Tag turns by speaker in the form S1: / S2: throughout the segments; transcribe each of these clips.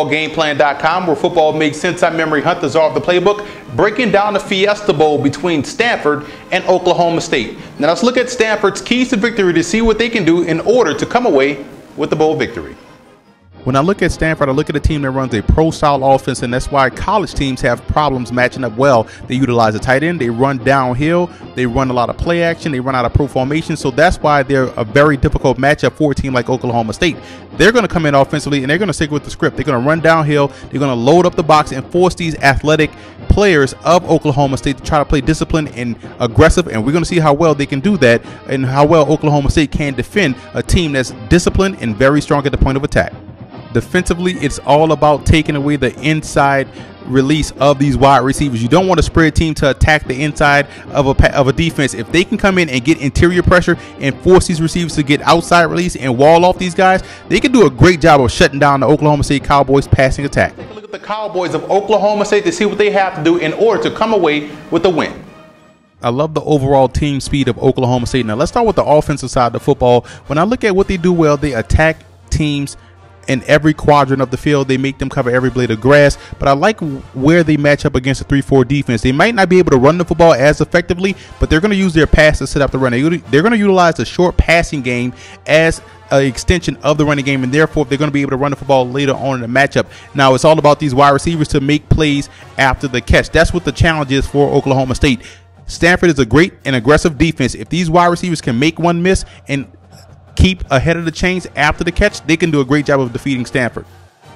S1: footballgameplan.com, where football makes sense. I'm Memory Hunt, the czar of the playbook, breaking down the Fiesta Bowl between Stanford and Oklahoma State. Now let's look at Stanford's keys to victory to see what they can do in order to come away with the bowl victory.
S2: When I look at Stanford, I look at a team that runs a pro-style offense, and that's why college teams have problems matching up well. They utilize a tight end, they run downhill, they run a lot of play action, they run out of pro formation, so that's why they're a very difficult matchup for a team like Oklahoma State. They're going to come in offensively, and they're going to stick with the script. They're going to run downhill, they're going to load up the box and force these athletic players of Oklahoma State to try to play disciplined and aggressive, and we're going to see how well they can do that and how well Oklahoma State can defend a team that's disciplined and very strong at the point of attack. Defensively, it's all about taking away the inside release of these wide receivers. You don't want to spread team to attack the inside of a defense. If they can come in and get interior pressure and force these receivers to get outside release and wall off these guys, they can do a great job of shutting down the Oklahoma State Cowboys passing attack.
S1: Take a look at the Cowboys of Oklahoma State to see what they have to do in order to come away with the win.
S2: I love the overall team speed of Oklahoma State. Now let's start with the offensive side of the football. When I look at what they do well, they attack teams in every quadrant of the field. They make them cover every blade of grass, but I like where they match up against a 3-4 defense. They might not be able to run the football as effectively, but they're going to use their pass to set up the run. They're going to utilize the short passing game as an extension of the running game, and therefore they're going to be able to run the football later on in the matchup. Now it's all about these wide receivers to make plays after the catch. That's what the challenge is for Oklahoma State. Stanford is a great and aggressive defense. If these wide receivers can make one miss and keep ahead of the chains after the catch, they can do a great job of defeating Stanford.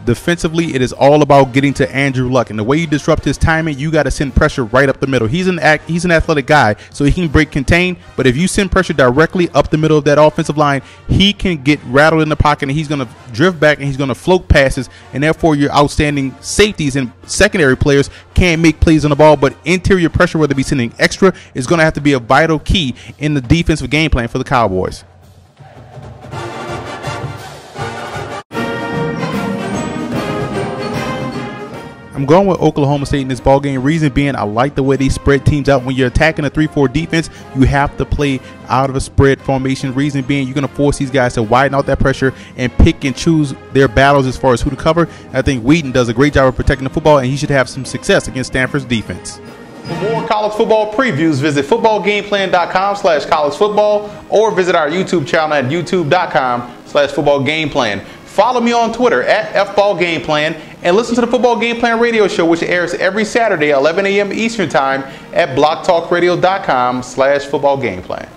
S2: Defensively, it is all about getting to Andrew Luck, and the way you disrupt his timing, you got to send pressure right up the middle. He's an athletic guy, so he can break contain, but if you send pressure directly up the middle of that offensive line, he can get rattled in the pocket, and he's going to drift back, and he's going to float passes, and therefore your outstanding safeties and secondary players can't make plays on the ball. But interior pressure, whether it be sending extra, is going to have to be a vital key in the defensive game plan for the Cowboys. I'm going with Oklahoma State in this ball game. Reason being, I like the way they spread teams out. When you're attacking a 3-4 defense, you have to play out of a spread formation. Reason being, you're going to force these guys to widen out that pressure and pick and choose their battles as far as who to cover. I think Wheaton does a great job of protecting the football, and he should have some success against Stanford's defense.
S1: For more college football previews, visit footballgameplan.com/collegefootball or visit our YouTube channel at youtube.com/footballgameplan. Follow me on Twitter at FBallGamePlan and listen to the Football Game Plan radio show, which airs every Saturday, 11 a.m. Eastern Time at blogtalkradio.com/footballgameplan.